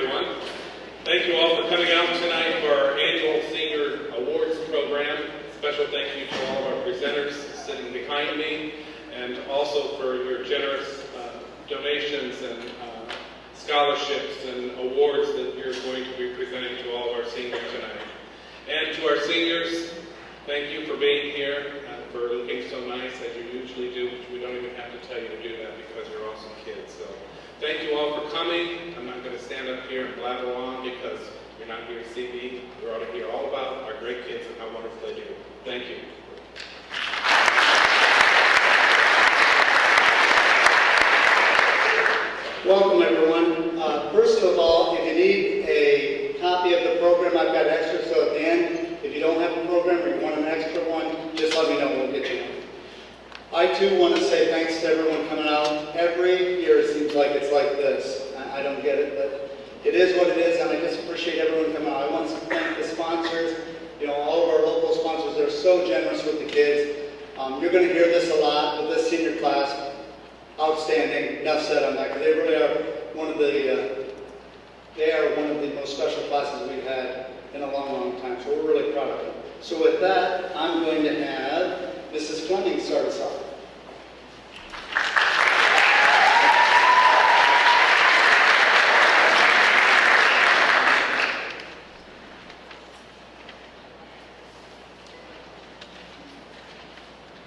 everyone. Thank you all for coming out tonight for our annual Senior Awards program. Special thank you to all of our presenters sitting behind me, and also for your generous donations and scholarships and awards that you're going to be presenting to all of our seniors tonight. And to our seniors, thank you for being here, for looking so nice as you usually do, which we don't even have to tell you to do that because you're awesome kids. So thank you all for coming. I'm not going to stand up here and blabber on because you're not here to see me. You're out to hear all about our great kids and how wonderful they do. Thank you. Welcome, everyone. First of all, if you need a copy of the program, I've got extra, so at the end, if you don't have a program or you want an extra one, just let me know, we'll get you one. I, too, want to say thanks to everyone coming out. Every year it seems like it's like this. I don't get it, but it is what it is, and I just appreciate everyone coming out. I want to thank the sponsors, all of our local sponsors. They're so generous with the kids. You're going to hear this a lot with this senior class. Outstanding. Enough said on that, because they really are one of the most special classes we've had in a long, long time. So we're really proud of them. So with that, I'm going to have Mrs. Fleming start us off.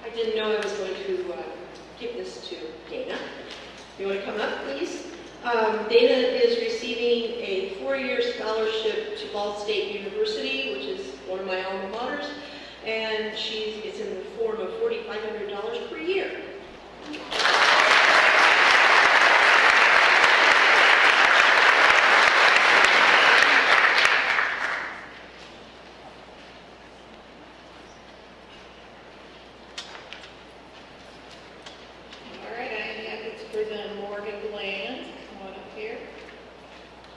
I didn't know I was going to give this to Dana. You want to come up, please? Dana is receiving a 4-year scholarship to Ball State University, which is one of my alma maters, and it's in the form of $4,500 per year.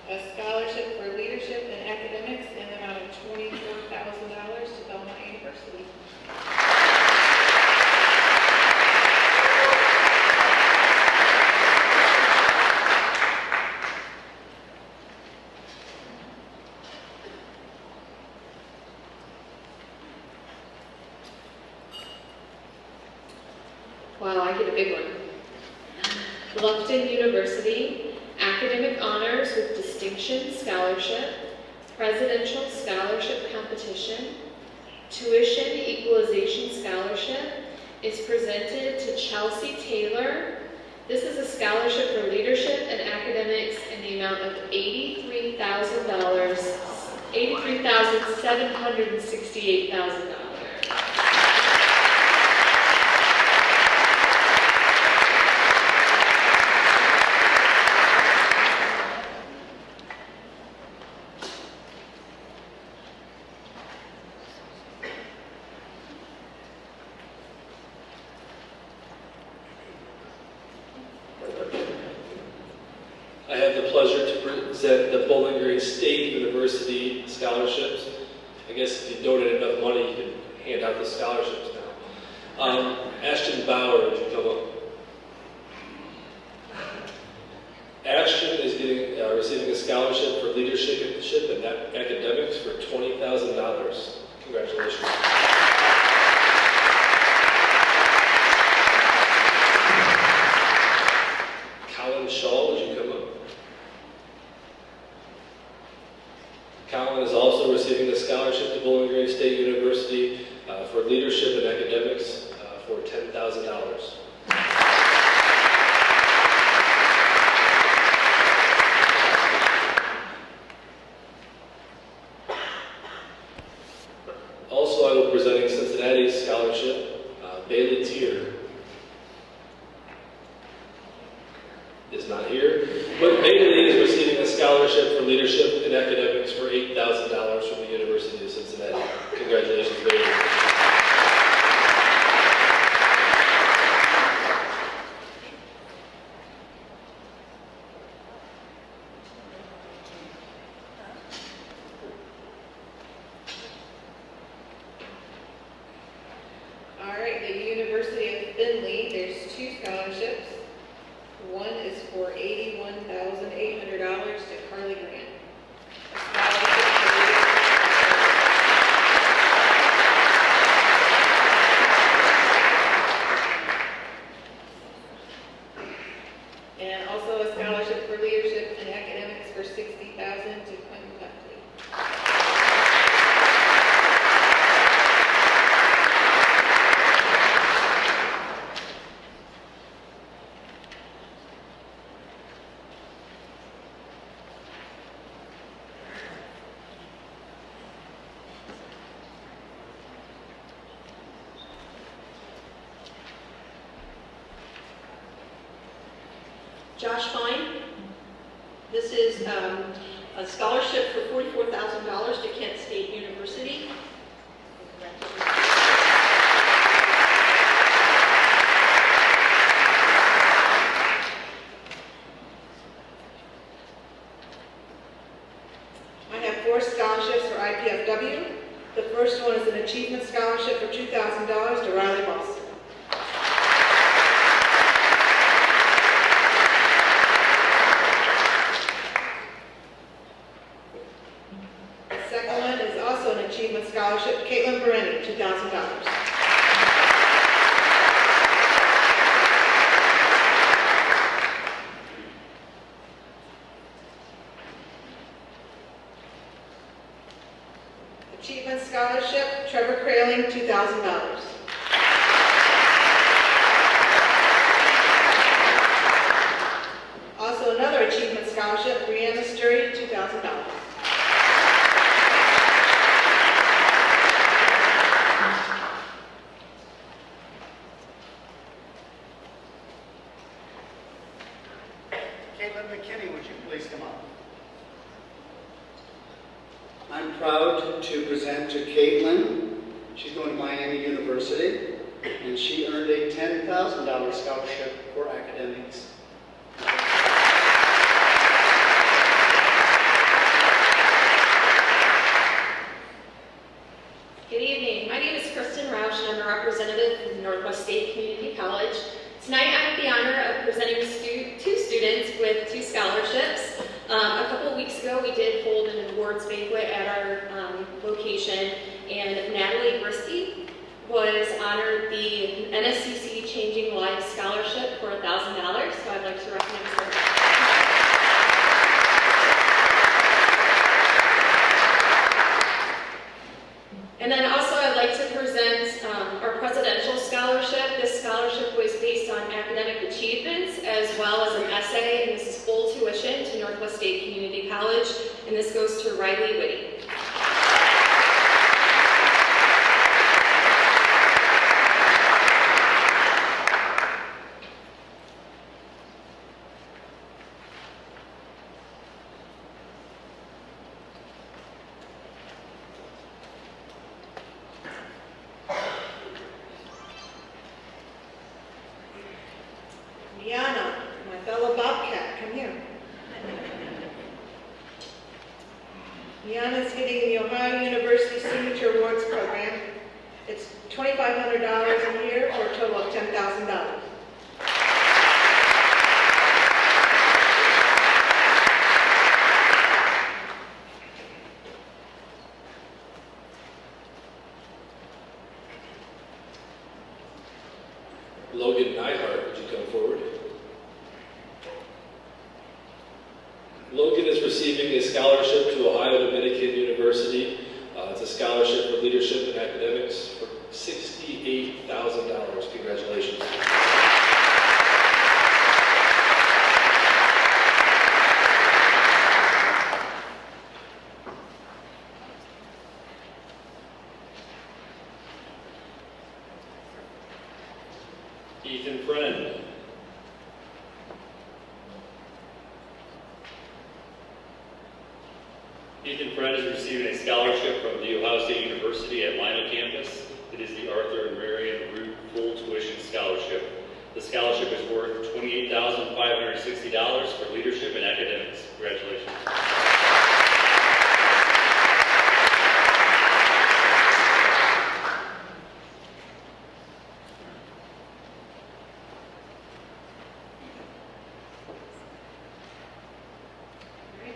A scholarship for leadership and academics in the amount of $24,000 to Belmont University. Wow, I get a big one. Lufton University, Academic Honors with Distinction Scholarship, Presidential Scholarship Competition, Tuition Equalization Scholarship is presented to Chelsea Taylor. This is a scholarship for leadership and academics in the amount of $83,768,000. I have the pleasure to present the Bowling Green State University scholarships. I guess if you donate enough money, you can hand out the scholarships now. Ashton Bauer, would you come up? Ashton is receiving a scholarship for leadership and academics for $20,000. Congratulations. Colin Shaw, would you come up? Colin is also receiving a scholarship to Bowling Green State University for leadership and academics for $10,000. Also, I will be presenting Cincinnati's scholarship, Bailey Tier. Is not here, but Bailey is receiving a scholarship for leadership and academics for $8,000 from the University of Cincinnati. Congratulations, Bailey. All right, the University of Findlay, there's 2 scholarships. One is for $81,800 to Carly Grant. Josh Fine. This is a scholarship for $44,000 to Kent State University. I have 4 scholarships for IPFW. The first one is an achievement scholarship for $2,000 to Riley Boston. The second one is also an achievement scholarship, Caitlin Bereni, $2,000. Achievement Scholarship, Trevor Kraling, $2,000. Also another Achievement Scholarship, Brianna Sturry, $2,000. Caitlin McKinney, would you please come up? I'm proud to present to Caitlin. She's going to Miami University, and she earned a $10,000 scholarship for academics. Good evening. My name is Kristen Rausch, and I'm a representative from Northwest State Community College. Tonight, I have the honor of presenting two students with 2 scholarships. A couple of weeks ago, we did hold an awards banquet at our location, and Natalie Brisky was honored the NSCC Changing Lives Scholarship for $1,000, so I'd like to recognize her. And then also I'd like to present our presidential scholarship. This scholarship was based on academic achievements as well as an essay, and this is full tuition to Northwest State Community College, and this goes to Riley Whitty. Liana, my fellow Bobcat, come here. Liana's hitting the Ohio University Signature Awards program. It's $2,500 a year for a total of $10,000. Logan Neihart, would you come forward? Logan is receiving a scholarship to Ohio Dominican University. It's a scholarship for leadership and academics for $68,000. Congratulations. Ethan Friend. Ethan Friend is receiving a scholarship from the Ohio State University at Lima campus. It is the Arthur and Marion Root Full Tuition Scholarship. The scholarship is worth $28,560 for leadership and academics. Congratulations.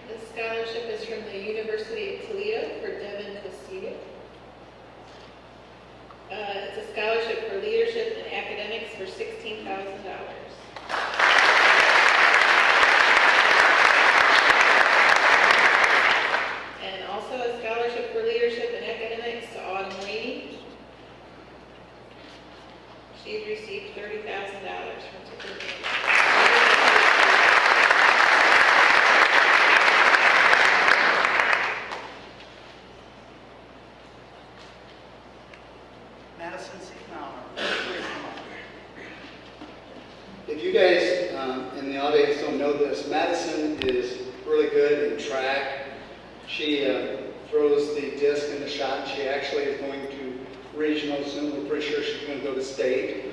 This scholarship is from the University of Toledo for Devin Castillo. It's a scholarship for leadership and academics for $16,000. And also a scholarship for leadership and academics to Autumn Laney. She's received $30,000 from Toledo. Madison Siegmauer, please come up. She throws the disc in the shot. She actually is going to regional soon. We're pretty sure she's going to go to state.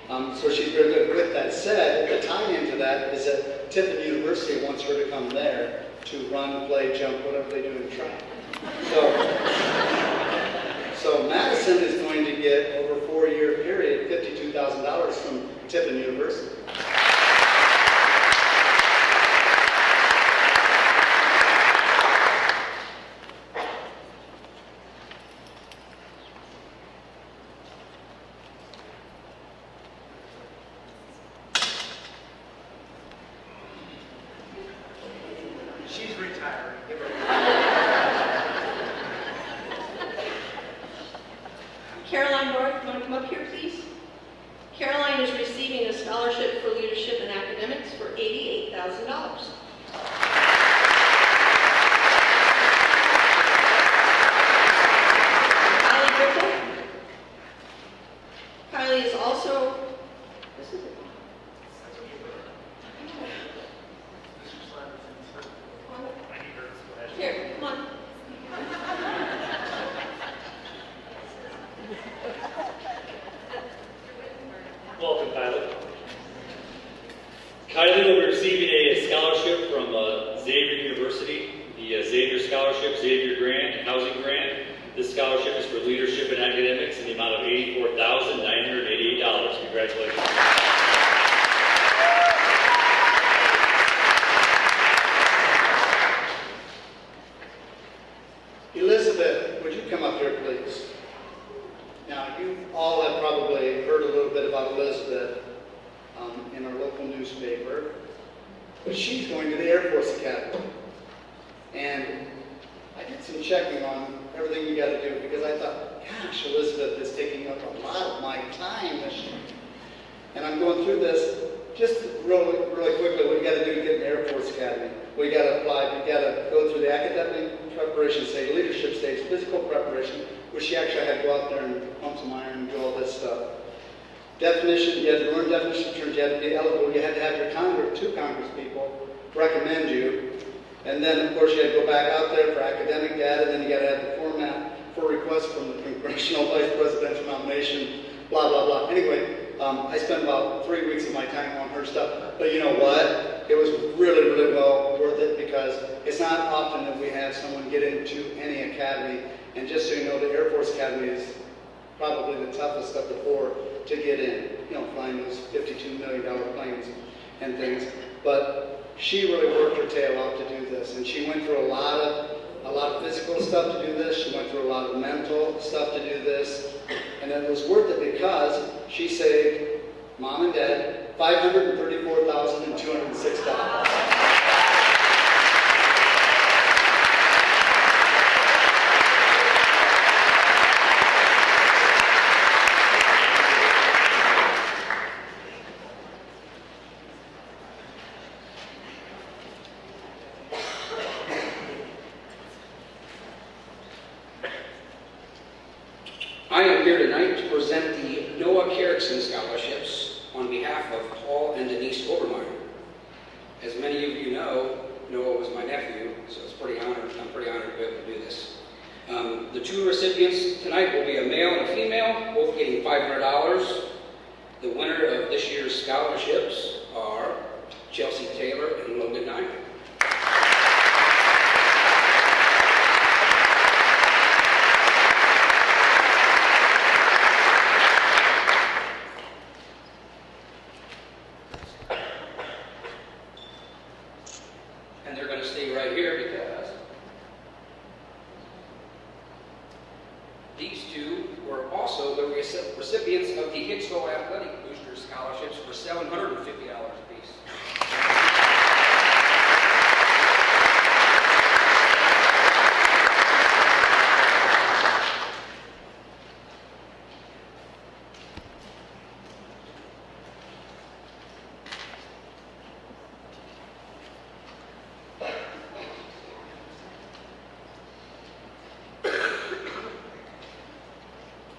So she's very good. With that said, the tie-in to that is that Tiffin University wants her to come there to run, play, jump, whatever they do in track. So Madison is going to get, over a 4-year period, $52,000 from Tiffin University. She's retiring. Give her Caroline North, you want to come up here, please? Caroline is receiving a scholarship for leadership in academics for $88,000. Kylie Griffith. Kylie is also, this is it. Here, come on. Welcome, Kylie. Kylie will be receiving a scholarship from Xavier University, the Xavier Scholarship, Xavier Grant, Housing Grant. This scholarship is for leadership in academics in the amount of $84,988. Congratulations. Elizabeth, would you come up here, please? Now, you all have probably heard a little bit about Elizabeth in our local newspaper, but she's going to the Air Force Academy. And I did some checking on everything you got to do because I thought, gosh, Elizabeth is taking up a lot of my time this year. And I'm going through this just really quickly. What you got to do to get in the Air Force Academy? Well, you got to apply. You got to go through the academic preparation stage, leadership stage, physical preparation, which she actually had to go out there and pump some iron and do all this stuff. Definition, you had to learn definition terms, you had to be eligible, you had to have your two Congress people recommend you. And then, of course, you had to go back out there for academic data, then you got to have the format for request from the congressional vice presidential nomination, blah, blah, blah. Anyway, I spent about 3 weeks of my time on her stuff. But you know what? It was really well worth it because it's not often that we have someone get into any academy. And just so you know, the Air Force Academy is probably the toughest of the 4 to get in. You know, flying those $52 million planes and things. But she really worked her tail off to do this. And she went through a lot of physical stuff to do this. She went through a lot of mental stuff to do this. And it was worth it because she saved mom and dad $534,206. I am here tonight to present the Noah Carrickson Scholarships on behalf of Paul and Denise Obermeyer. As many of you know, Noah was my nephew, so I'm pretty honored to be able to do this. The 2 recipients tonight will be a male and a female, both getting $500. The winner of this year's scholarships are Chelsea Taylor and Logan Nye. And they're going to stay right here because these 2 were also the recipients of the Hicksville Athletic Booster Scholarships for $750 apiece.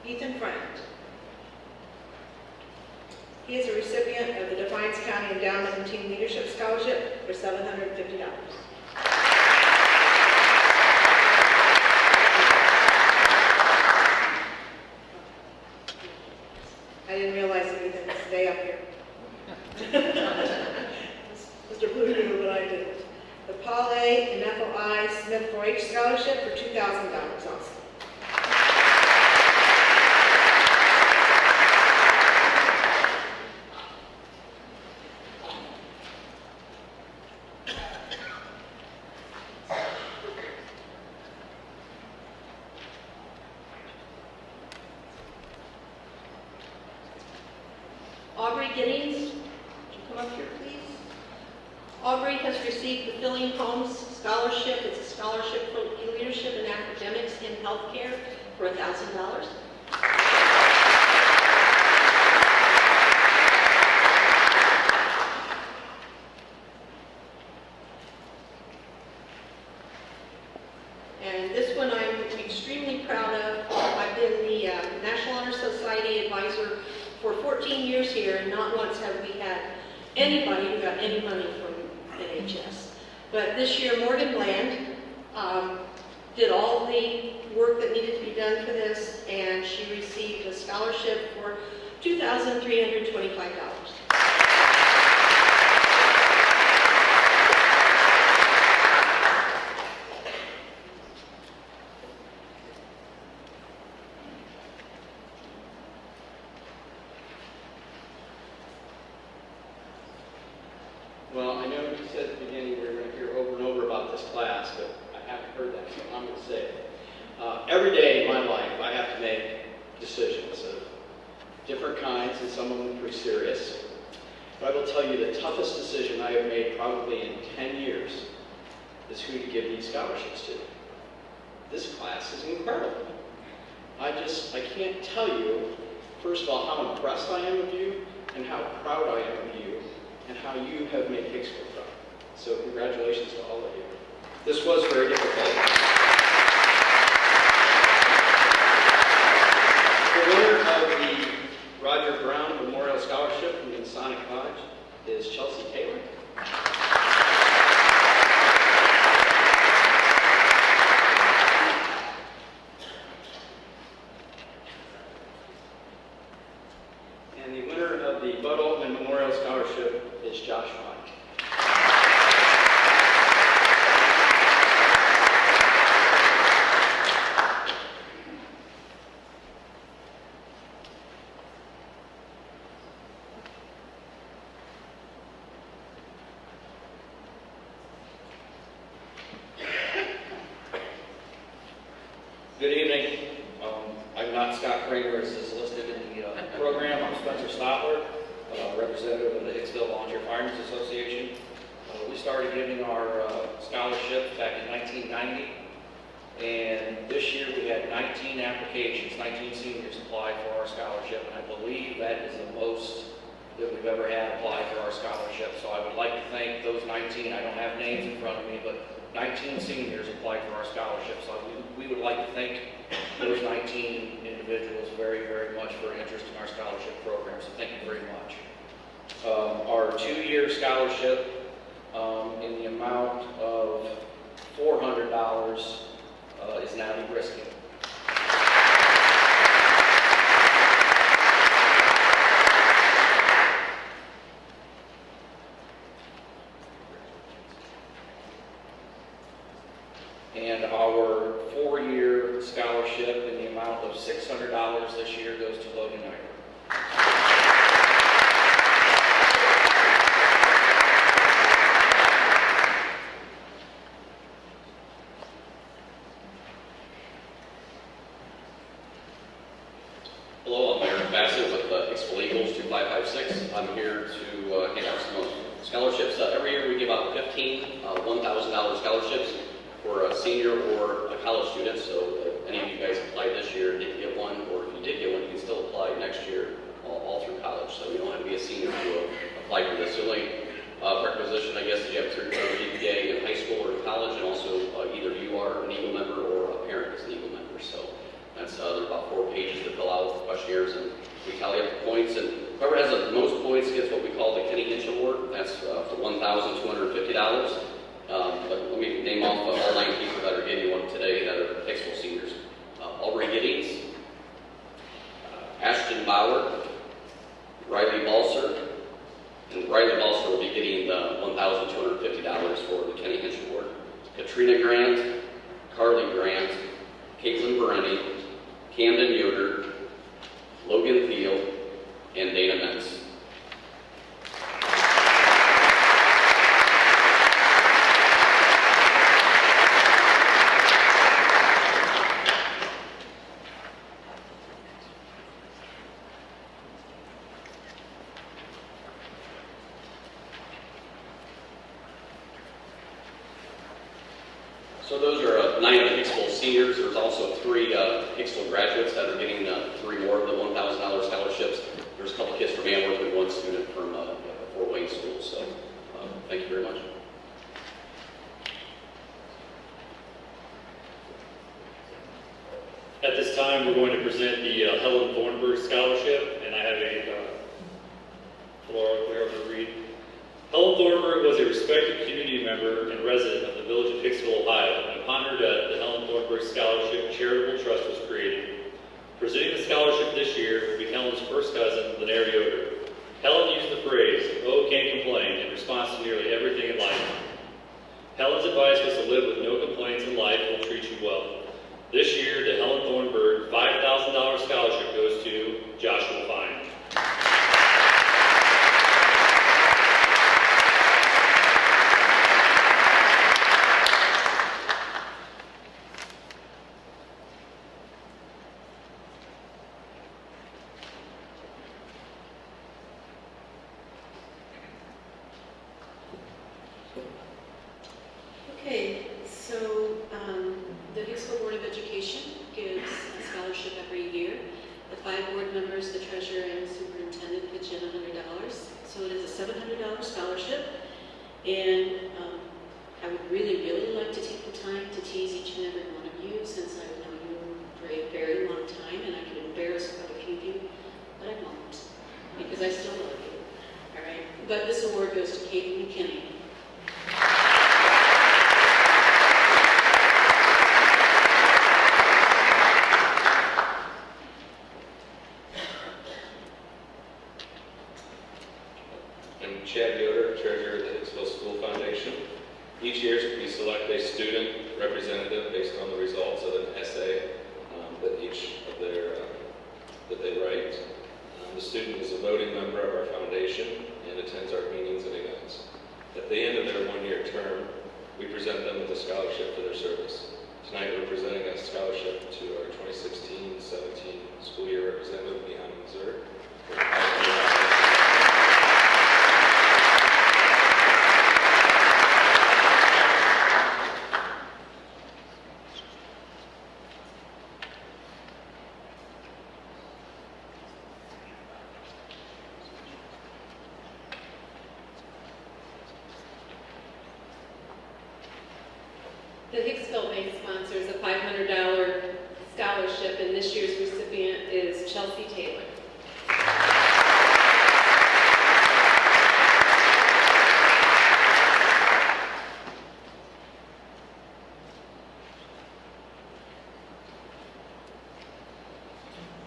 Ethan Friend. He is a recipient of the Defiance County Endowment and Team Leadership Scholarship for $750. Smith 4-H Scholarship for $2,000 also. Aubrey Giddings, would you come up here, please? Aubrey has received the Filling Homes Scholarship. It's a scholarship for leadership in academics and healthcare for $1,000. And this one I'm extremely proud of. I've been the National Honor Society advisor for 14 years here, and not once have we had anybody who got any money from NHS. But this year, Morgan Bland did all the work that needed to be done for this, and she received a scholarship for $2,325. Well, I know you said at the beginning we were going to hear over and over about this class, but I haven't heard that, so I'm going to say it. Every day in my life, I have to make decisions of different kinds, and some of them pretty serious. But I will tell you the toughest decision I have made probably in 10 years is who to give these scholarships to. This class is incredible. I can't tell you, first of all, how impressed I am with you, and how proud I am of you, and how you have made Hicksville proud. So congratulations to all of you. This was very difficult. The winner of the Roger Brown Memorial Scholarship from the Masonic Lodge is Chelsea Taylor. And the winner of the Bud Altman Memorial Scholarship is Josh Fine. Good evening. I'm not Scott Kramer, as is listed in the program. I'm Spencer Stotler, representative of the Hicksville Volunteer Firemen's Association. We started giving our scholarships back in 1990, and this year we had 19 applications, 19 seniors apply for our scholarship, and I believe that is the most that we've ever had apply for our scholarship. So I would like to thank those 19. I don't have names in front of me, but 19 seniors applied for our scholarship. So we would like to thank those 19 individuals very, very much for interest in our scholarship program. So thank you very much. Our 2-year scholarship in the amount of $400 is now de-risking. And our 4-year scholarship in the amount of $600 this year goes to Logan Knight. Hello, I'm Aaron Bassett with Hicksville Eagles 2556. I'm here to hand out some scholarships. Every year we give out 15 $1,000 scholarships for a senior or a college student. So if any of you guys applied this year and didn't get one, or if you did get one, you can still apply next year all through college. So you don't have to be a senior to apply for this. The only requisition, I guess, is you have to turn your GPA in high school or in college, and also either you are an Eagle member or a parent is an Eagle member. So that's there's about 4 pages to fill out with questionnaires, and we tally up the points. And whoever has the most points gets what we call the Kenny Hinch Award. That's for $1,250. But let me name off all 9 people that are getting one today that are Hicksville seniors. Aubrey Giddings, Ashton Bauer, Riley Balser, and Riley Balser will be getting the $1,250 for the Kenny Hinch Award. Katrina Grant, Carly Grant, Caitlin Bereni, Camden Yoder, Logan Thiel, and Dana Metz. So those are 9 of the Hicksville seniors. There's also 3 Hicksville graduates that are getting 3 more of the $1,000 scholarships. There's a couple kids from Amherst and 1 student from Fort Wayne School. So thank you very much. At this time, we're going to present the Helen Thornburg Scholarship, and I have a Laura clear over to read. Helen Thornburg was a respected community member and resident of the village of Hicksville, Ohio, and upon her death, the Helen Thornburg Scholarship Charitable Trust was created. Presenting the scholarship this year will be Helen's first cousin, Lanaire Yoder. Helen used the phrase, "Oh, can't complain," in response to nearly everything in life. Helen's advice was to live with no complaints in life will treat you well. This year, the Helen Thornburg $5,000 scholarship goes to Joshua Fine. Okay, so the Hicksville Board of Education gives a scholarship every year. The 5 board members, the treasurer and superintendent pitch in $100. So it is a $700 scholarship. And I would really, really like to take the time to tease each and every one of you, since I've known you for a very long time, and I could embarrass quite a few of you, but I won't, because I still love you. All right? But this award goes to Kate McKinney. I'm Chad Yoder, treasurer of the Hicksville School Foundation. Each year we select a student representative based on the results of an essay that they write. The student is a voting member of our foundation and attends our meetings and events. At the end of their 1-year term, we present them with a scholarship for their service. Tonight we're presenting a scholarship to our 2016-17 school year representative, Leon Missouri. The Hicksville Bank sponsors a $500 scholarship, and this year's recipient is Chelsea Taylor.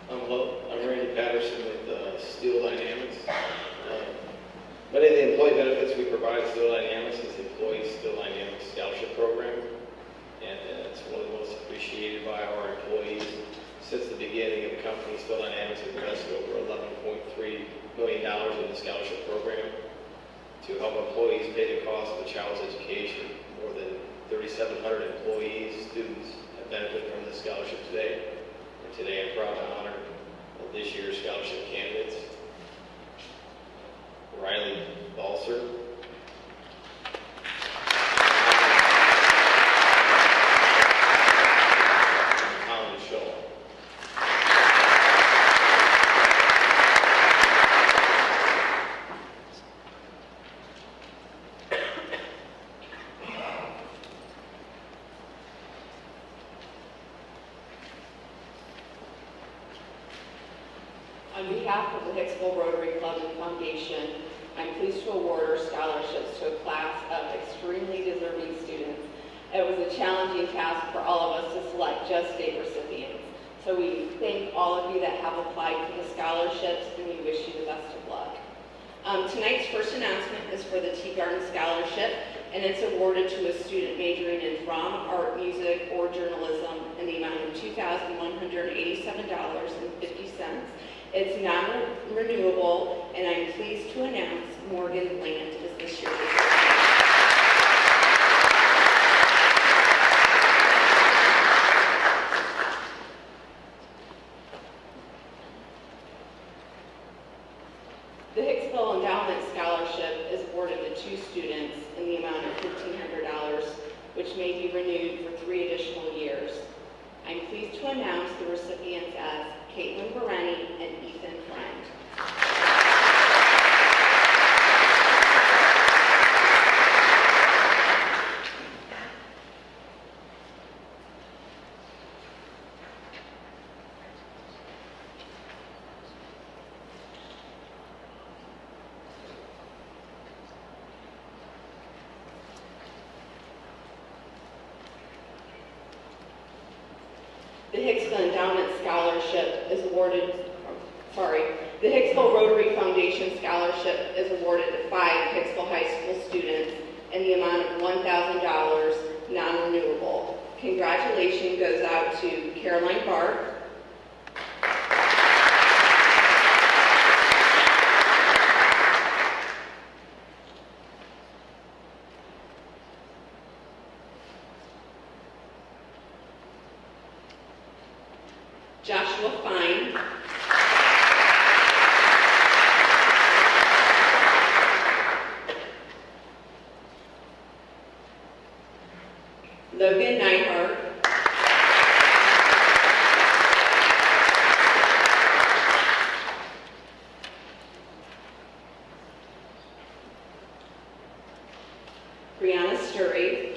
Hello, I'm Randy Patterson with Steel Dynamics. Many of the employee benefits we provide at Steel Dynamics is the Employee Steel Dynamics Scholarship Program. And it's one of the most appreciated by our employees. Since the beginning of the company, Steel Dynamics has invested over $11.3 million in the scholarship program to help employees pay the cost of a child's education. More than 3,700 employees, students have benefited from this scholarship today. And today I'm proud to honor this year's scholarship candidates. Riley Balser, On behalf of the Hicksville Rotary Club and Foundation, I'm pleased to award our scholarships to a class of extremely deserving students. It was a challenging task for all of us to select just 8 recipients. So we thank all of you that have applied for the scholarships, and we wish you the best of luck. Tonight's first announcement is for the Tea Garden Scholarship, and it's awarded to a student majoring in drama, art, music, or journalism $2,187.50. It's non-renewable, and I'm pleased to announce Morgan Land is this year's recipient. The Hicksville Endowment Scholarship is awarded to 2 students in the amount of $1,500, which may be renewed for 3 additional years. I'm pleased to announce the recipients as Caitlin Bereni and Ethan Friend. The Hicksville Endowment Scholarship is awarded, the Hicksville Rotary Foundation Scholarship is awarded to 5 Hicksville High School students in the amount of $1,000, non-renewable. Congratulations goes out to Caroline Bark, Joshua Fine, Logan Neihart, Brianna Sturry,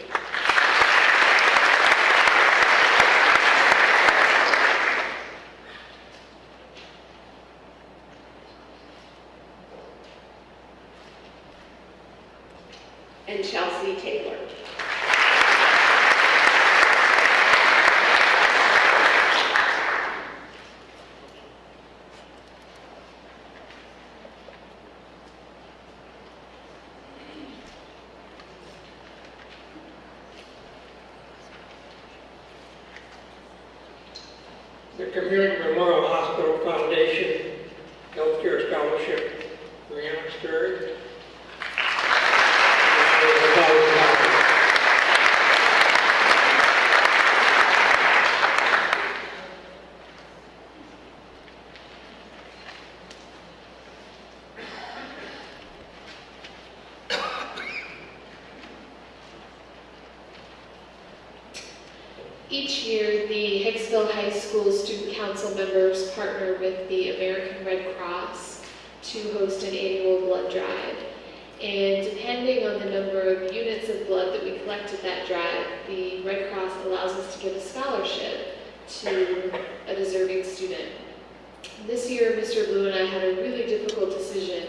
and Chelsea Taylor. The Community Memorial Hospital Foundation Healthcare Scholarship, Brianna Sturry. Each year, the Hicksville High School Student Council members partner with the American Red Cross to host an annual blood drive. And depending on the number of units of blood that we collect at that drive, the Red Cross allows us to give a scholarship to a deserving student. This year, Mr. Blue and I had a really difficult decision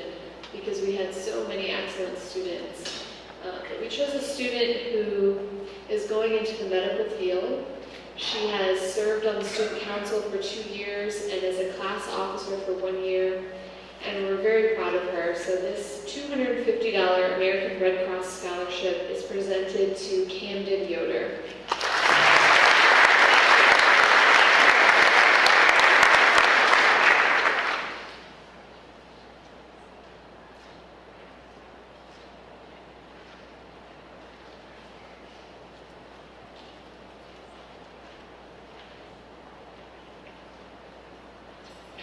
because we had so many excellent students. But we chose a student who is going into the medical field. She has served on the student council for 2 years and is a class officer for 1 year. And we're very proud of her. So this $250 American Red Cross scholarship is presented to Camden Yoder.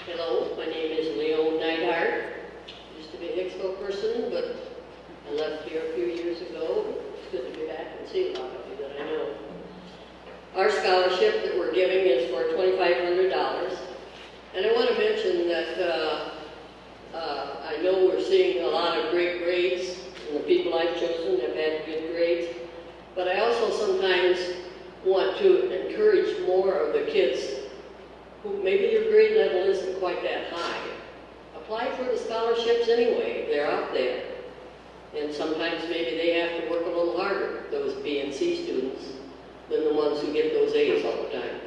Hello, my name is Leo Neidhart. Used to be a Hicksville person, but I left here a few years ago. It's good to be back and see a lot of you that I know. Our scholarship that we're giving is for $2,500. And I want to mention that I know we're seeing a lot of great grades, and the people I've chosen have had good grades. But I also sometimes want to encourage more of the kids who maybe your grade level isn't quite that high. Apply for the scholarships anyway, they're out there. And sometimes maybe they have to work a little harder, those B and C students, than the ones who get those A's all the time.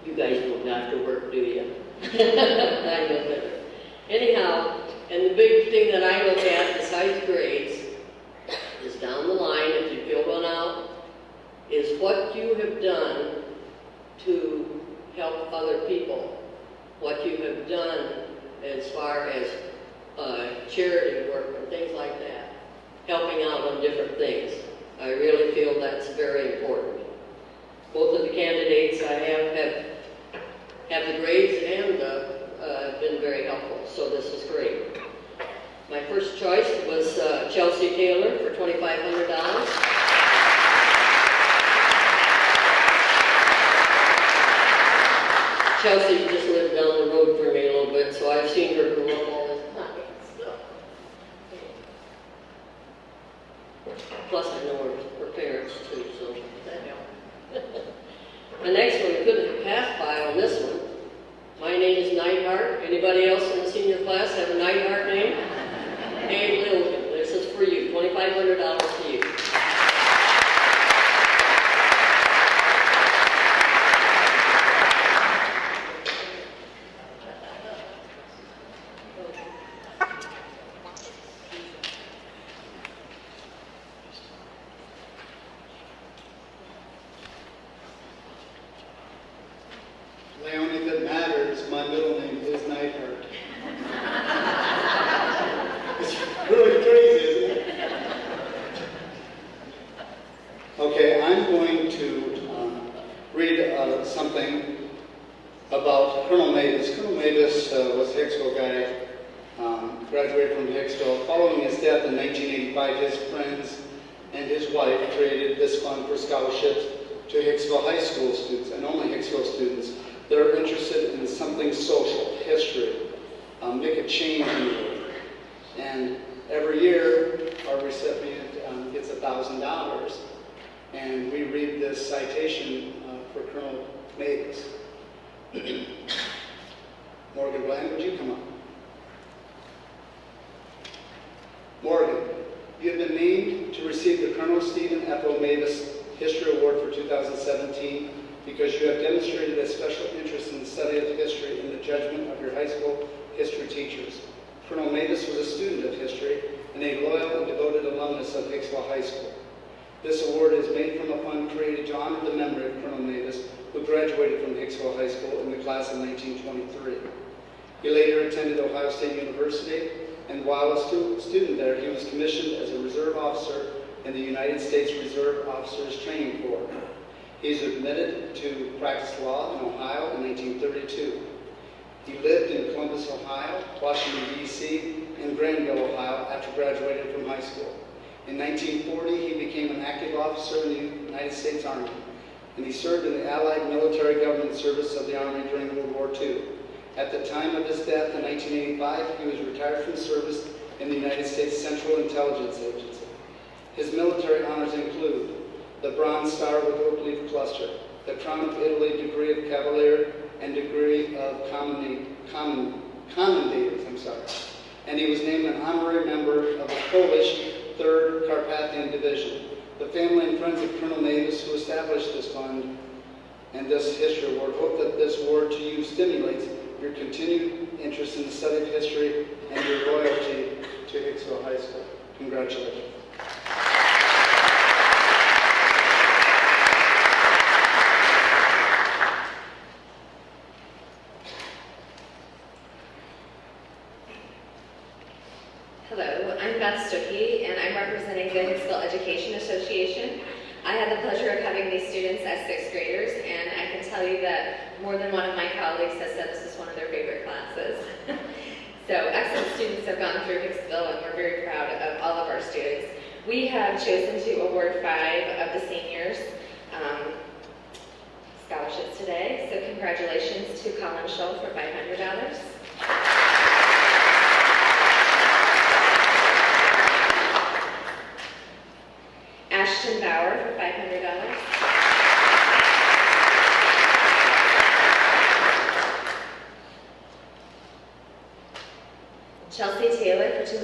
You guys don't have to work, do you? I know better. Anyhow, and the big thing that I look at besides grades is down the line, if you fill one out, is what you have done to help help other people. What you have done as far as charity work and things like that, helping out on different things. I really feel that's very important. Both of the candidates I have the grades and been very helpful, so this is great. My first choice was Chelsea Taylor for $2,500. Chelsea just lived down the road from me a little bit, so I've seen her grow up all this time. Plus, I know her parents too, so that helped. The next one, I couldn't have passed by on this one. My name is Neidhart. Anybody else in the senior class have a Neidhart name? Hey, Lillian, this is for you. $2,500 to you. Leon, if it matters, my middle name is Neidhart. It's really crazy, isn't it? Okay, I'm going to read something about Colonel Mavis. Colonel Mavis was a Hicksville guy, graduated from Hicksville. Following his death in 1985, his friends and his wife created this fund for scholarships to Hicksville high school students, and only Hicksville students, that are interested in something social, history, make a change in the world. And every year, our recipient gets $1,000, and we read this citation for Colonel Mavis. Morgan Bland, would you come up? Morgan, you have been named to receive the Colonel Stephen F. O. Mavis History Award for 2017 because you have demonstrated a special interest in the study of history and the judgment of your high school history teachers. Colonel Mavis was a student of history and a loyal and devoted alumnus of Hicksville High School. This award is made from a fund created to honor the memory of Colonel Mavis, who graduated from Hicksville High School in the class of 1923. He later attended Ohio State University, and while a student there, he was commissioned as a reserve officer in the United States Reserve Officers Training Corps. He's admitted to practice law in Ohio in 1932. He lived in Columbus, Ohio, Washington, D.C., and Granville, Ohio after graduating from high school. In 1940, he became an active officer in the United States Army, and he served in the Allied Military Government Service of the Army during World War II. At the time of his death in 1985, he was retired from service in the United States Central Intelligence Agency. His military honors include the Bronze Star with Oak Leaf Cluster, the Crown of Italy Degree of Cavalier, and Degree of Commendators, and he was named an honorary member of the Polish 3rd Carpathian Division. The family and friends of Colonel Mavis, who established this fund and this history award, hope that this award to you stimulates your continued interest in the study of history and your loyalty to Hicksville High School. Congratulations. Hello, I'm Beth Stuckey, and I'm representing the Hicksville Education Association. I had the pleasure of having these students as 6th graders, and I can tell you that more than one of my colleagues has said this is one of their favorite classes. So excellent students have gone through Hicksville, and we're very proud of all of our students. We have chosen to award 5 of the seniors scholarships today, so congratulations to Colin Shull for $500. Ashton Bauer for $500. Chelsea Taylor for $250.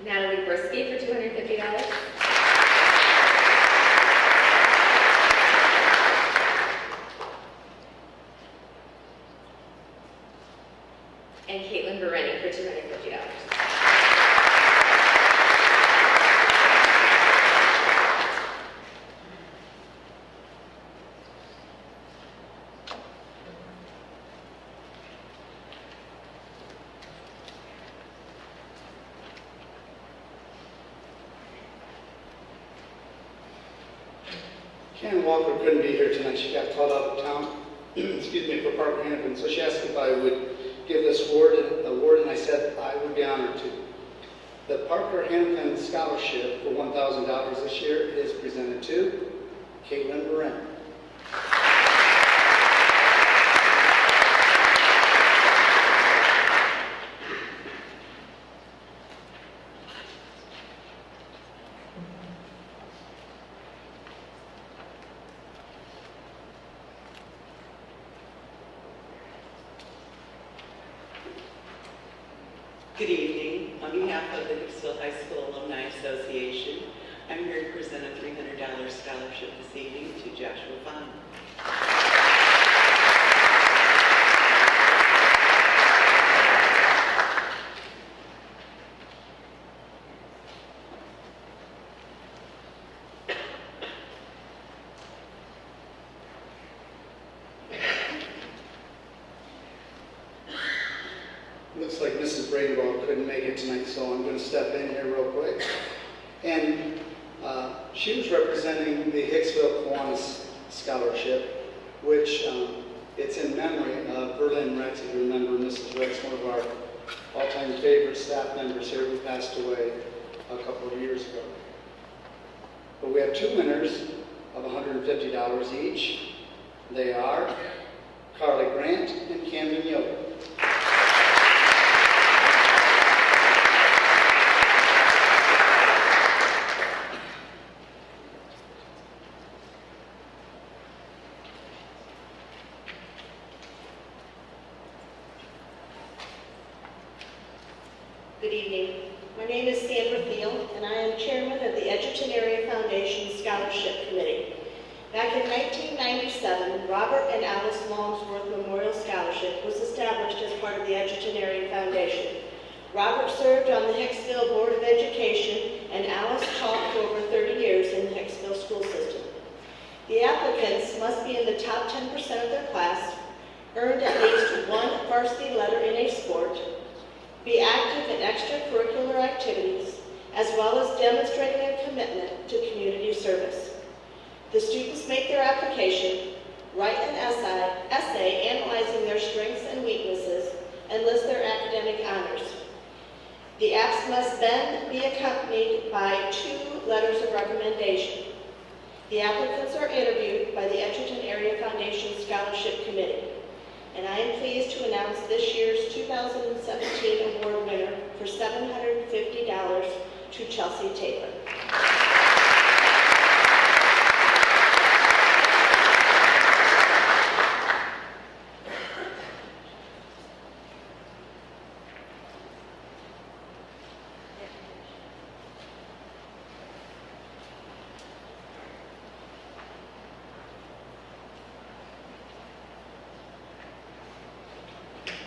Natalie Brisky for $250. And Caitlin Bereni for $250. Ken Walker couldn't be here tonight. She got called out of town, excuse me, for Parker Hannafin. So she asked if I would give this award, and I said I would be honored to. The Parker Hannafin Scholarship for $1,000 this year is presented to Caitlin Moran. Good evening. On behalf of the Hicksville High School Alumni Association, I'm here to present a $300 scholarship this evening to Joshua Fahn. Looks like Mrs. Bradewell couldn't make it tonight, so I'm going to step in here real quick. And she was representing the Hicksville Kiwanis Scholarship, which it's in memory of Berlin Rex. If you remember, Mrs. Rex, one of our all-time favorite staff members here, who passed away a couple of years ago. But we have two winners of $150 each. They are Carly Grant and Camden Yoder. Good evening. My name is Sandra Field, and I am chairman of the Edgerton Area Foundation Scholarship Committee. Back in 1997, Robert and Alice Longsworth Memorial Scholarship was established as part of the Edgerton Area Foundation. Robert served on the Hicksville Board of Education, and Alice taught for over 30 years in the Hicksville school system. The applicants must be in the top 10% of their class, earned at least one varsity letter in a sport, be active in extracurricular activities, as well as demonstrating a commitment to community service. The students make their application, write an essay analyzing their strengths and weaknesses, and list their academic honors. The apps must then be accompanied by 2 letters of recommendation. The applicants are interviewed by the Edgerton Area Foundation Scholarship Committee. And I am pleased to announce this year's 2017 award winner for $750 to Chelsea Taylor.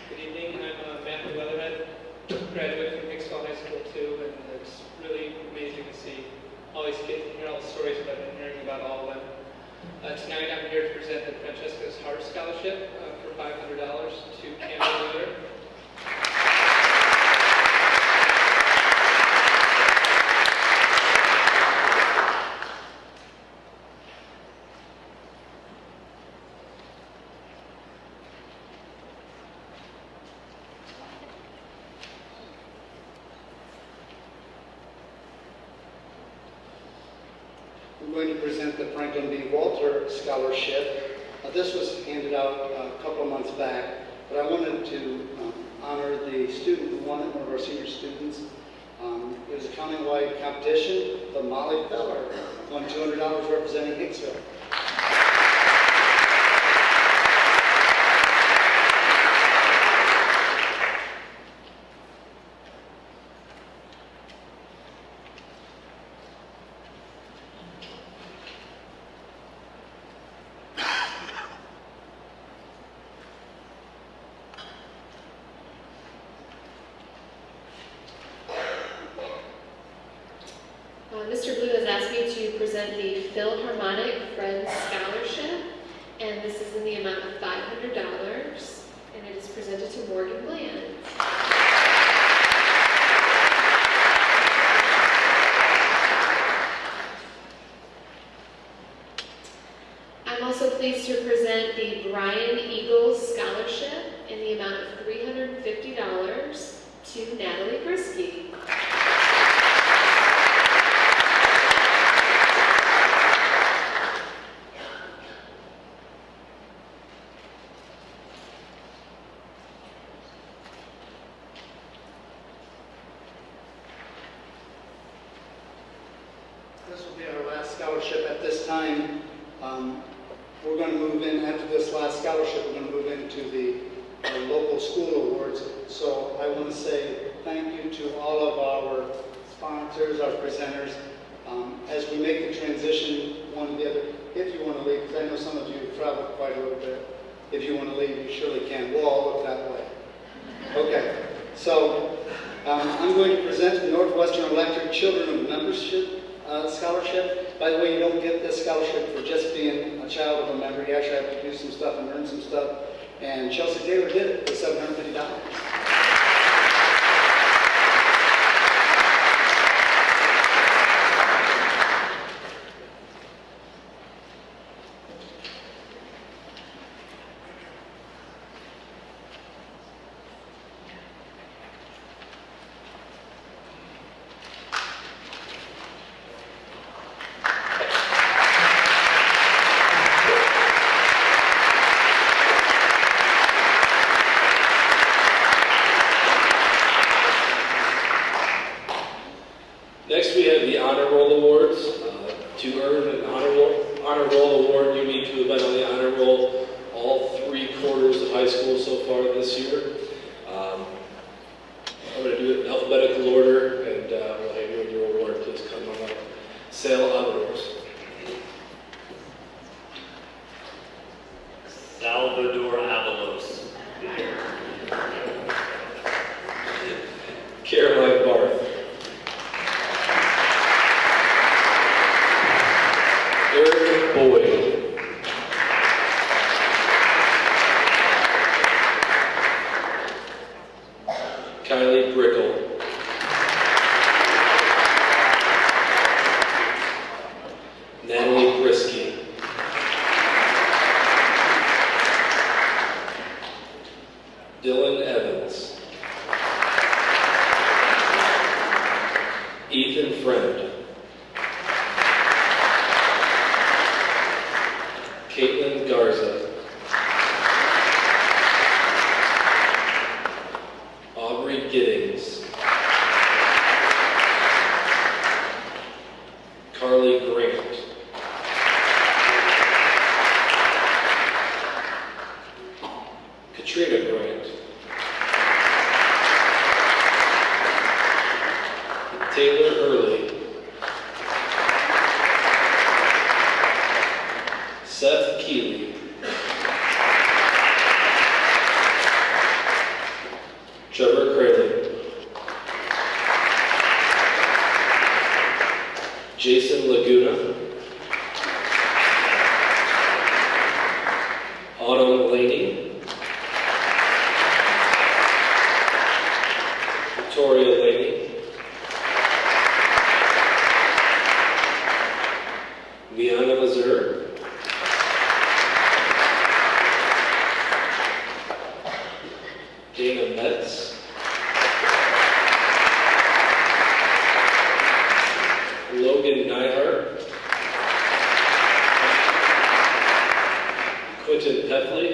Good evening, I'm Matthew Weatherhead, graduate from Hicksville High School too, and it's really amazing to see all these kids and hear all the stories that I've been hearing about all of them. Tonight I'm here to present the Francesca's Heart Scholarship for $500 to Camden Yoder. I'm going to present the Franklin B. Walter Scholarship. This was handed out a couple of months back, but I wanted to honor the student who won it, one of our senior students. It was a countywide competition, but Molly Feller won $200 representing Hicksville. Mr. Blue has asked me to present the Philharmonic Friends Scholarship, and this is in the amount of $500, and it is presented to Morgan Bland. Natalie Brisky. This will be our last scholarship at this time. We're going to move in, after this last scholarship, we're going to move into the local school awards. So I want to say thank you to all of our sponsors, our presenters. As we make the transition one to the other, if you want to leave, because I know some of you have traveled quite a little bit. If you want to leave, you surely can. We'll all look that way. Okay, so I'm going to present the Northwestern Electric Children of Membership Scholarship. By the way, you don't get this scholarship for just being a child of a member. You actually have to do some stuff and earn some stuff. And Chelsea Taylor did it for $750. Next, we have the Honor Roll Awards. To earn an honor roll award, you need to have been on the Honor Roll all 3 quarters of high school so far this year. I'm going to do it in alphabetical order, and we'll have you in your award. Please come on up. Sale Honors. Salvador Avalos. Caroline Barth. Eric Boyd. Kylie Brickle. Natalie Brisky. Dylan Evans. Ethan Friend. Caitlin Garza. Aubrey Giddings. Carly Grant. Katrina Grant. Taylor Early. Seth Keeley. Trevor Crayley. Jason Laguna. Autumn Laney. Victoria Laney. Miana Mazur. Dana Metz. Logan Nyhart. Quentin Pefley.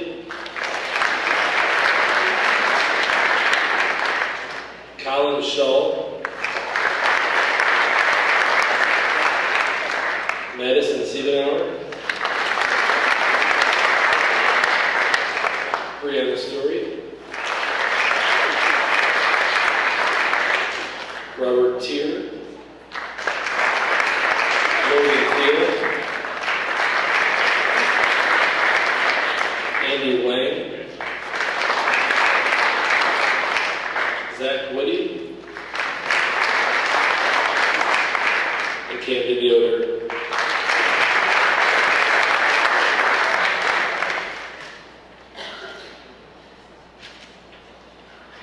Colin Shaw. Madison Siebenauer. Brianna Story. Robert Tier. Logan Field. Andy Wang. Zach Woody. And Camden Yoder.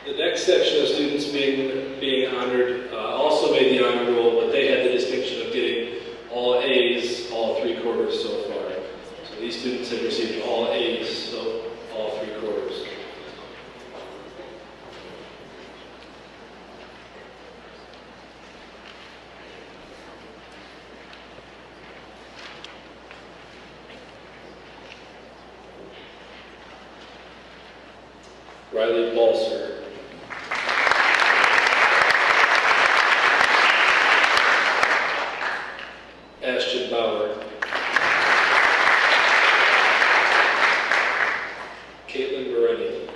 The next section of students being honored also made the honor roll, but they had the distinction of getting all A's all 3 quarters so far. So these students have received all A's, so all 3 quarters. Riley Balser. Ashton Bauer. Caitlin Bereni.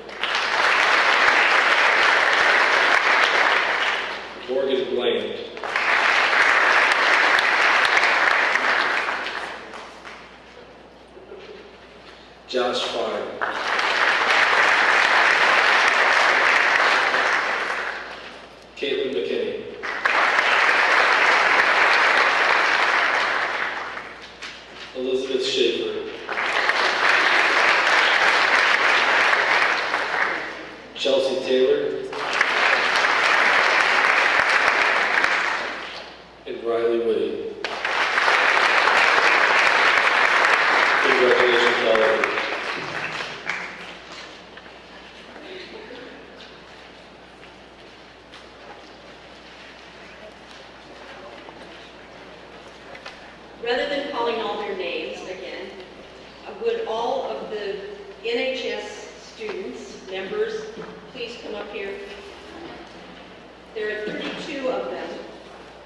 Morgan Bland. Josh Fine. Caitlin McKinney. Elizabeth Schaefer. Chelsea Taylor. And Riley Wade. Congratulations to all of you. Rather than calling all their names again, would all of the NHS students, members, please come up here? There are 32 of them,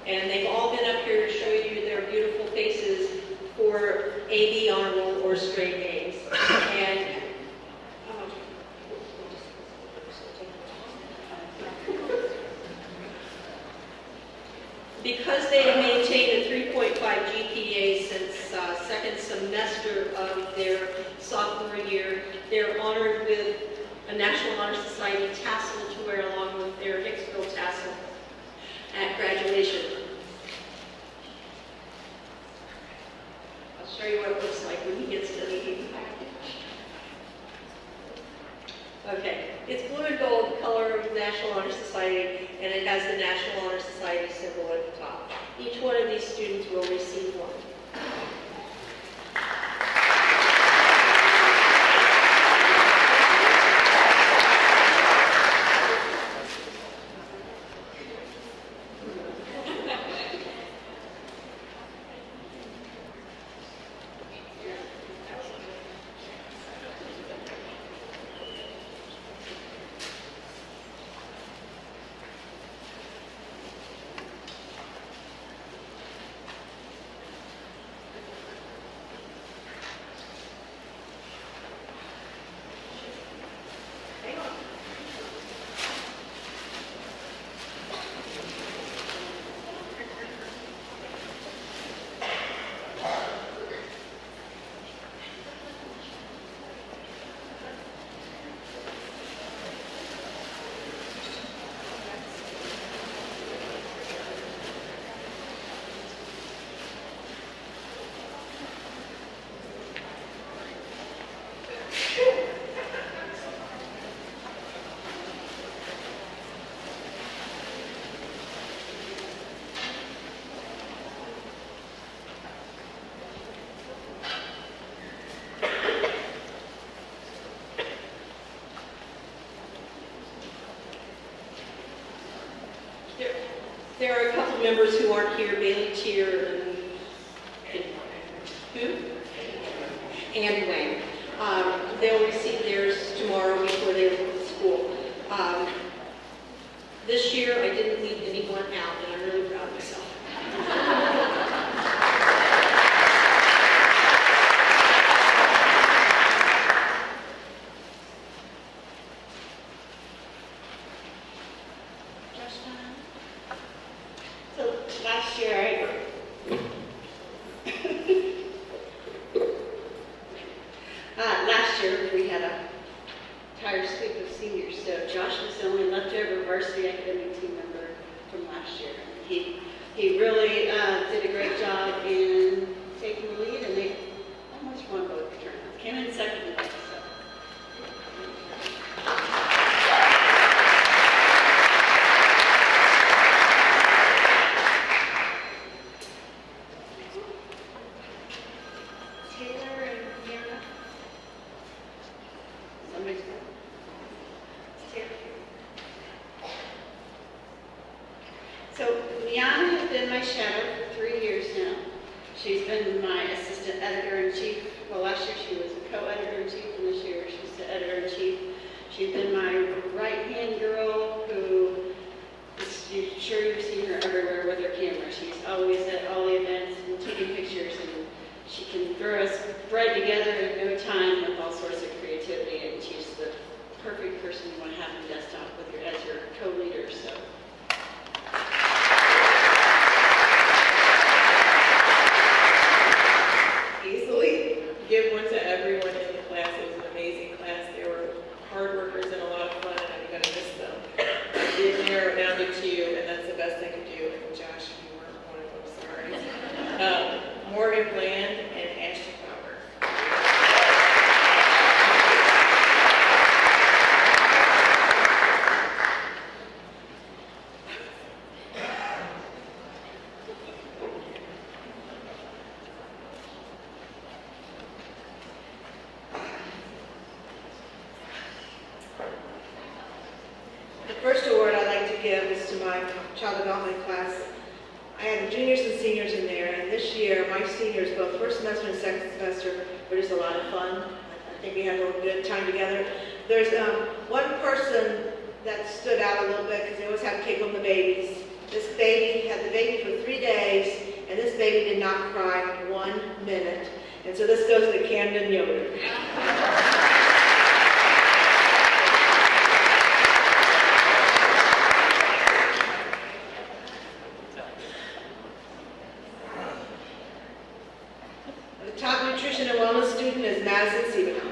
and they've all been up here to show you their beautiful faces for AB honor or straight A's. And because they have maintained a 3.5 GPA since second semester of their sophomore year, they're honored with a National Honor Society tassel to wear along with their Hicksville tassel at graduation. I'll show you what it looks like when he gets to the evening. Okay, it's blue and gold, the color of the National Honor Society, and it has the National Honor Society symbol at the top. Each one of these students will receive one. There are a couple members who aren't here, Bailey Tier and who? Andy Wang. They'll receive theirs tomorrow before they leave the school. This year, I didn't leave anyone out, and I'm really proud of myself. So last year, last year we had a entire sweep of seniors. So Josh was the only leftover varsity academic team member from last year. He really did a great job in taking the lead, and they almost won both tournaments. Came in second in both. So. Taylor and Mira. Somebody's got Taylor. So Liana has been my shadow for 3 years now. She's been my assistant editor-in-chief. Well, last year she was a co-editor-in-chief, and this year she's the editor-in-chief. She's been my right-hand girl who, you're sure you've seen her everywhere with her camera. She's always at all the events and taking pictures, and she can throw us bread together in no time with all sorts of creativity, and she's the perfect person you want to have on desktop with your, as your co-leader. So. Easily give one to everyone in the class. It was an amazing class. They were hard workers and a lot of fun, and I'm going to miss them. I did narrow it down to 2, and that's the best I could do. And Josh, you weren't one of them, sorry. Morgan Bland and Ashton Bauer. The first award I'd like to give is to my child development class. I had the juniors and seniors in there, and this year my seniors, both first semester and second semester, were just a lot of fun. I think we had a good time together. There's one person that stood out a little bit because they always have cake on the babies. This baby had the baby for 3 days, and this baby did not cry 1 minute. And so this goes to Camden Yoder. The top nutrition and wellness student is Madison Siebenau.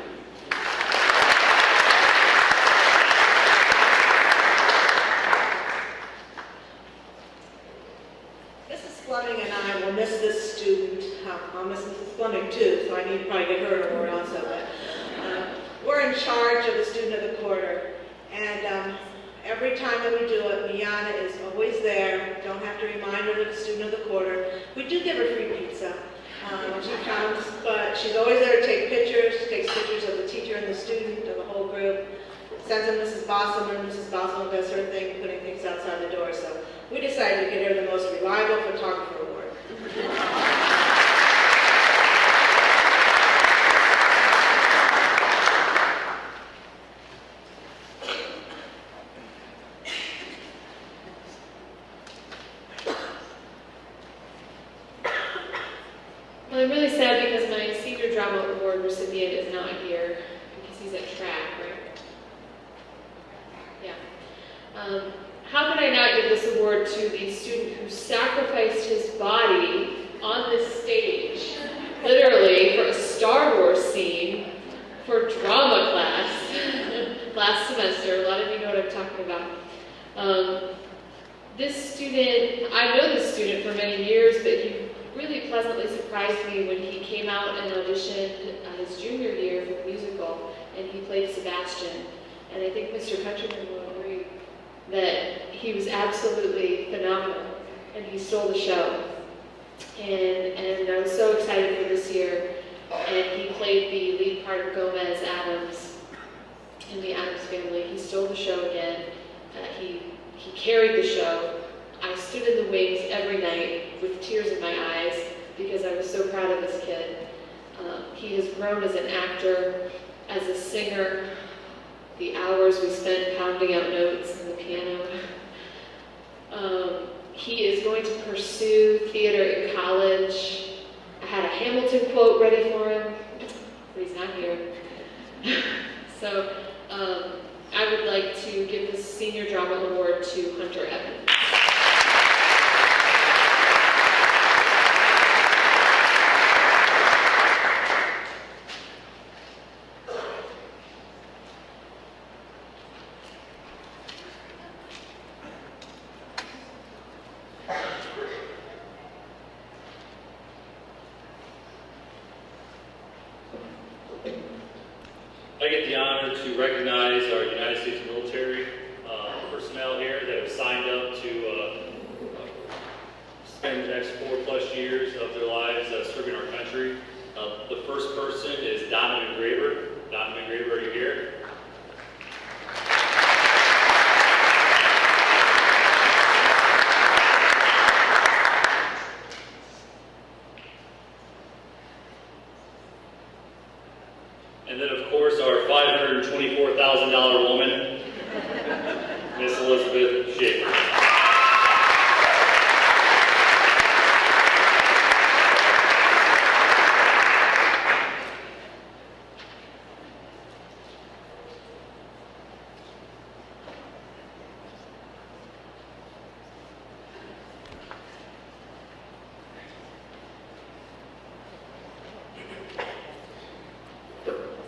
Mrs. Fleming and I will miss this student. I'll miss Mrs. Fleming too, so I need to probably get her an award also. But we're in charge of the student of the quarter, and every time that we do it, Miana is always there. Don't have to remind her of the student of the quarter. We do give her free pizza when she comes, but she's always there to take pictures. She takes pictures of the teacher and the student, of the whole group. Sends them Mrs. Bossom, and Mrs. Bossom does her thing, putting things outside the door. So we decided to get her the most reliable photographer award. Well, I'm really sad because my senior drama award recipient is not here because he's at track, right? Yeah. How can I not give this award to the student who sacrificed his body on this stage, literally for a Star Wars scene for drama class last semester? A lot of you know what I'm talking about. This student, I've known this student for many years, but he really pleasantly surprised me when he came out and auditioned his junior year for the musical, and he played Sebastian. And I think Mr. Countryman will agree that he was absolutely phenomenal, and he stole the show. And I was so excited for this year, and he played the lead part of Gomez Adams in the Addams Family. He stole the show again. He carried the show. I stood in the wings every night with tears in my eyes because I was so proud of this kid. He has grown as an actor, as a singer, the hours we spent pounding out notes on the piano. He is going to pursue theater in college. I had a Hamilton quote ready for him, but he's not here. So I would like to give this Senior Drama Award to Hunter Evans. I get the honor to recognize our United States military personnel here that have signed up to spend the next 4+ years of their lives serving our country. The first person is Donovan Graber. Donovan Graber, are you here? And then, of course, our $524,000 woman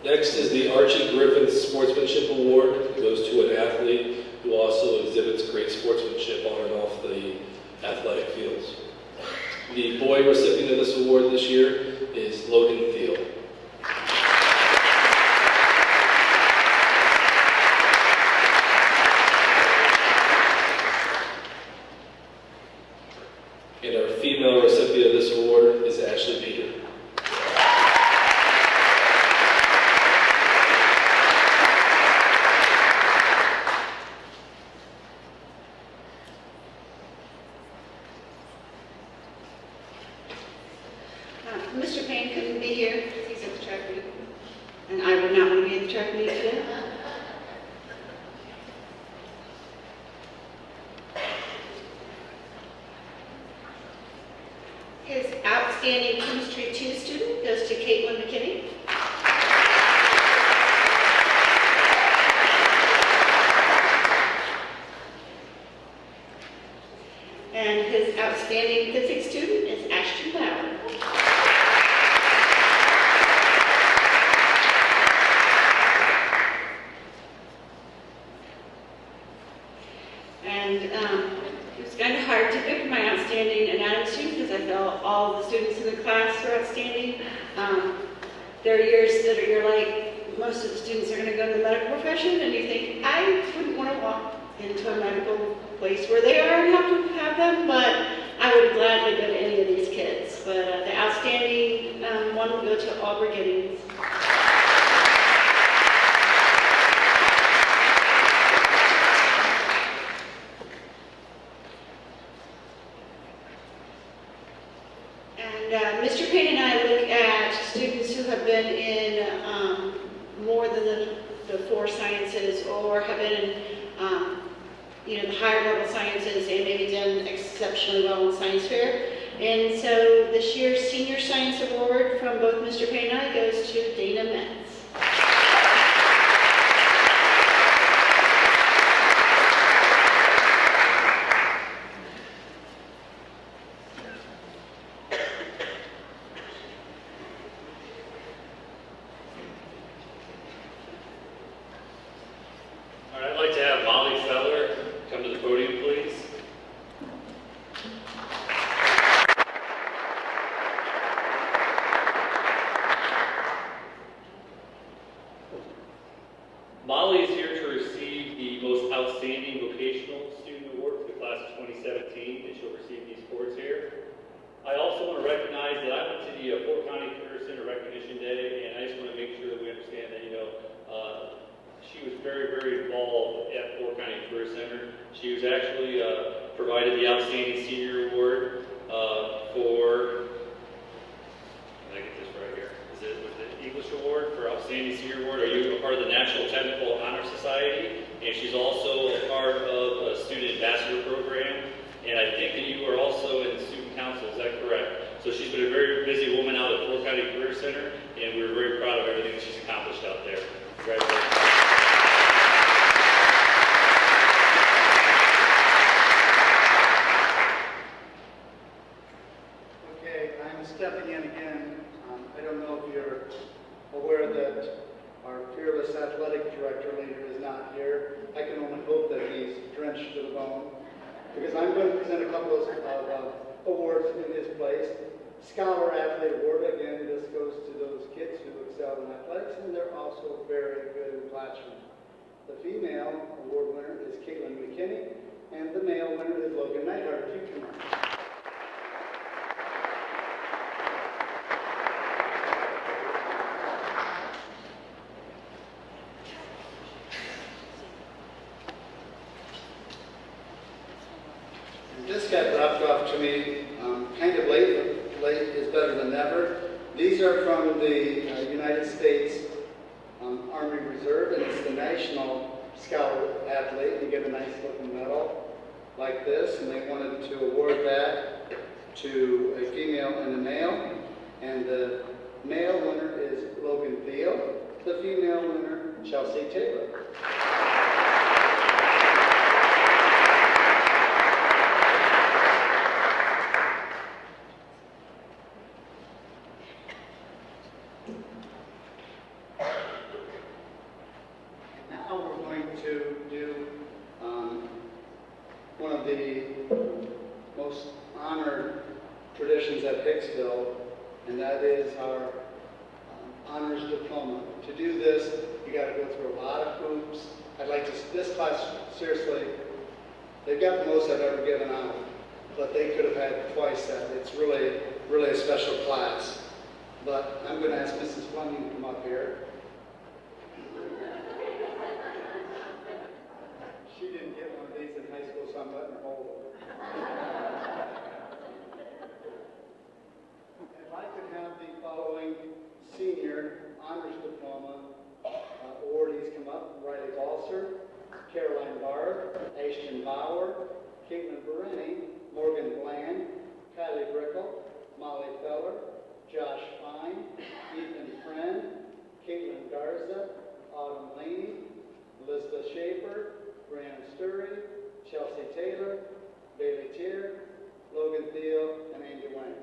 Next is the Archie Griffin Sportsmanship Award. It goes to an athlete who also exhibits great sportsmanship on and off the athletic fields. The boy recipient of this award this year is Logan Thiel. And our female recipient of this award is Ashley Peter. Mr. Payne couldn't be here, he's at the track meet, and I would not want to be at the track meet today. His outstanding chemistry 2 student goes to Caitlin McKinney. And his outstanding physics student is Ashton Bauer. And it was kind of hard to pick my outstanding anatomy student because I felt all the students in the class were outstanding. There are years that you're like, most of the students are going to go to the medical profession, and you think, I wouldn't want to walk into a medical place where they already have to have them, but I would gladly go to any of these kids. But the outstanding one will go to Aubrey Giddings. And Mr. Payne and I look at students who have been in more than the 4 sciences, or have been in the higher level sciences and maybe done exceptionally well in science fair. And so this year's Senior Science Award from both Mr. Payne and I goes to Dana Metz. All right, I'd like to have Molly Feller come to the podium, please. Molly is here to receive the Most Outstanding Vocational Student Award for the class of 2017, and she'll receive these awards here. I also want to recognize that I went to the Fort County Career Center Recognition Day, and I just want to make sure that we understand that, she was very, very involved at Fort County Career Center. She was actually provided the Outstanding Senior Award for, can I get this right here? Was it English Award for Outstanding Senior Award? Are you a part of the National Technical Honor Society? And she's also a part of a Student Ambassador Program. And I think that you are also in the Student Council, is that correct? So she's been a very busy woman out at Fort County Career Center, and we're very proud of everything that she's accomplished out there. Congratulations. I'm stepping in again. I don't know if you're aware that our fearless athletic director leader is not here. I can only hope that he's drenched to the bone, because I'm going to present a couple of awards in his place. Scholar Athlete Award, again, this goes to those kids who excel in athletics, and they're also very good in classroom. The female award winner is Caitlin McKinney, and the male winner is Logan Neidhart. If you come on. This got dropped off to me kind of late, but late is better than never. These are from the United States Army Reserve, and it's the National Scholar Athlete. You get a nice looking medal like this, and they wanted to award that to a female and a male. And the male winner is Logan Thiel. The female winner, Chelsea Taylor. traditions at Hicksville, and that is our honors diploma. To do this, you got to go through a lot of hoops. I'd like to, this class, seriously, they've got the most I've ever given out, but they could have had twice that. It's really, really a special class. But I'm going to ask Mrs. Fleming to come up here. She didn't get one of these in high school, so I'm letting her hold them. If I could have the following senior honors diploma awardees come up: Riley Balser, Caroline Barr, Ashton Bauer, Caitlin Bereni, Morgan Bland, Kylie Brickle, Molly Feller, Josh Fine, Ethan Friend, Caitlin Garza, Autumn Laney, Elizabeth Schaefer, Brianna Sturry, Chelsea Taylor, Bailey Tier, Logan Thiel, and Andy Wayne.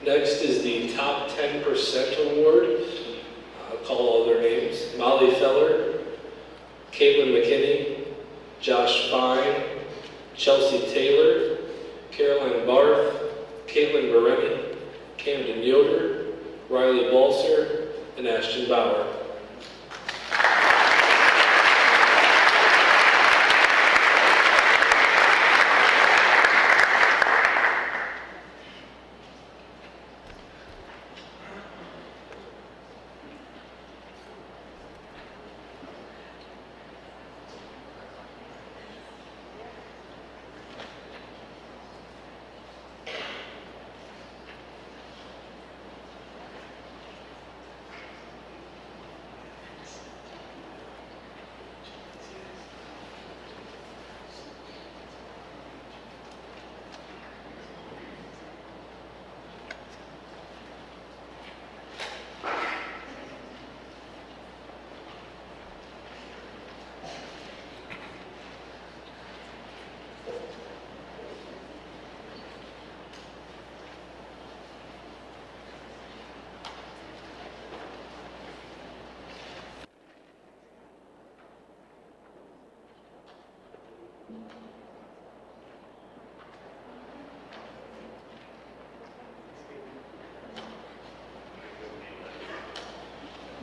Next is the Top 10% Award. I'll call all their names. Molly Feller, Caitlin McKinney, Josh Fine, Chelsea Taylor, Caroline Barth, Caitlin Bereni, Camden Yoder, Riley Balser, and Ashton Bauer.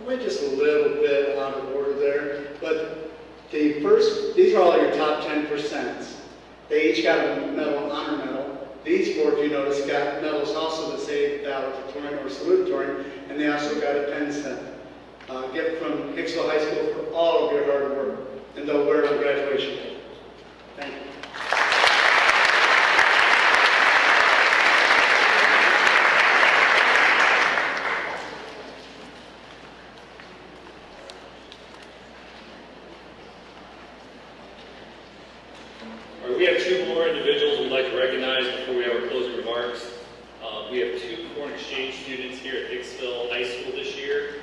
Went just a little bit out of order there, but the first, these are all your top 10%. They each got a medal, honor medal. These four, if you notice, got medals also that say valedictorian or salutatorian, and they also got a pen set. Gift from Hicksville High School for all of your hard work, and they'll wear it on graduation day. Thank you. All right, we have two more individuals we'd like to recognize before we have our closing remarks. We have two foreign exchange students here at Hicksville High School this year.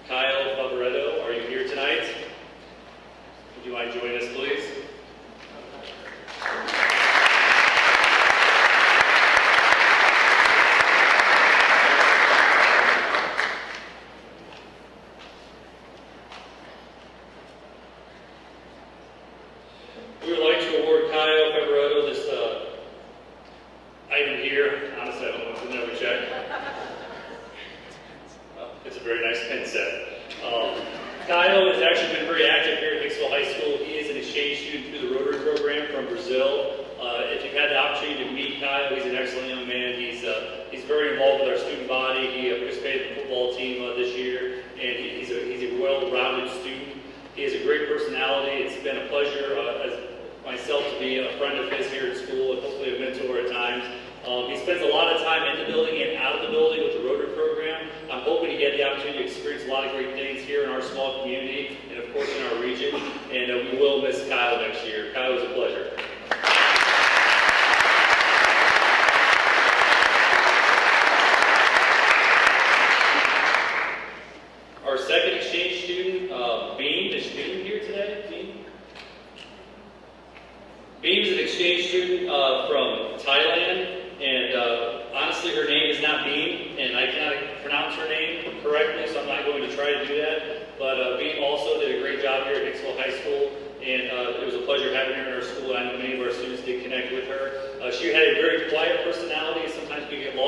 Kyle Favaretto, are you here tonight? Would you mind joining us, please? student through the Rotary program from Brazil. If you've had the opportunity to meet Kyle, he's an excellent young man. He's very involved with our student body. He participated in the football team this year, and he's a well-rounded student. He has a great personality. It's been a pleasure as myself to be a friend of his here at school and hopefully a mentor at times. He spends a lot of time in the building and out of the building with the Rotary program. I'm hoping to get the opportunity to experience a lot of great things here in our small community and of course in our region. And we will miss Kyle next year. Kyle, was a pleasure. Our second exchange student, Beam, is Beam here today? Beam is an exchange student from Thailand. And honestly, her name is not Beam, and I cannot pronounce her name correctly, so I'm not going to try to do that. But Beam also did a great job here at Hicksville High School, and it was a pleasure having her in our school. I know many of our students did connect with her. She had a very quiet personality. Sometimes we get lost